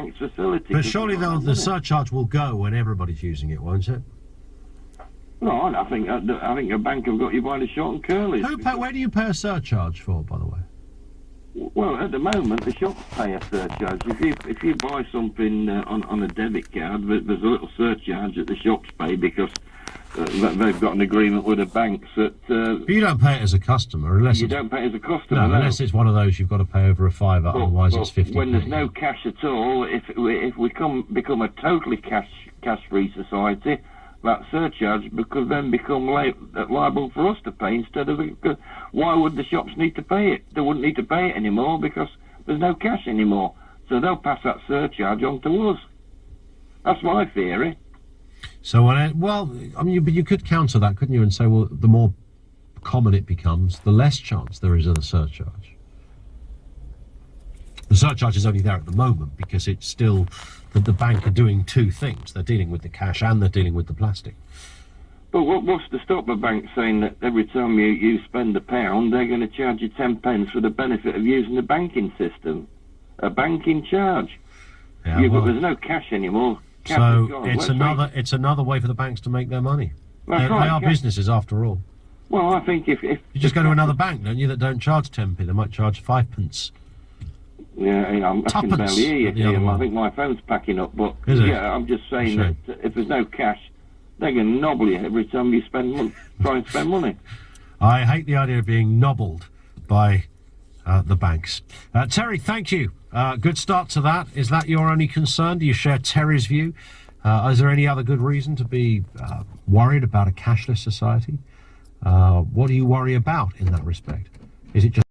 bank's facility. But surely the surcharge will go when everybody's using it, won't it? No, I think a bank have got you by the short and curlies. Where do you pay a surcharge for, by the way? Well, at the moment, the shops pay a surcharge. If you buy something on a debit card, there's a little surcharge that the shops pay because they've got an agreement with the banks that... But you don't pay it as a customer, unless... You don't pay it as a customer, no. Unless it's one of those you've got to pay over a fiver, otherwise it's 50p. When there's no cash at all, if we become a totally cash-free society, that surcharge could then become liable for us to pay instead of... Why would the shops need to pay it? They wouldn't need to pay it anymore because there's no cash anymore. So they'll pass that surcharge on to us. That's my theory. So, well, I mean, but you could counter that, couldn't you, and say, well, the more common it becomes, the less chance there is of a surcharge. The surcharge is only there at the moment because it's still that the bank are doing two things. They're dealing with the cash and they're dealing with the plastic. But what's to stop the bank saying that every time you spend £1, they're going to charge you 10 pence for the benefit of using the banking system? A banking charge. Yeah, but there's no cash anymore. So it's another way for the banks to make their money. They are businesses after all. Well, I think if you just go to another bank, don't you, that don't charge 10p, they might charge 5 pence. Yeah, I can barely hear you, Tim. I think my phone's packing up, but yeah, I'm just saying that if there's no cash, they're going to nobble you every time you try and spend money. I hate the idea of being nobbled by the banks. Terry, thank you. Good start to that. Is that your only concern? Do you share Terry's view? Is there any other good reason to be worried about a cashless society? What do you worry about in that respect? Is it just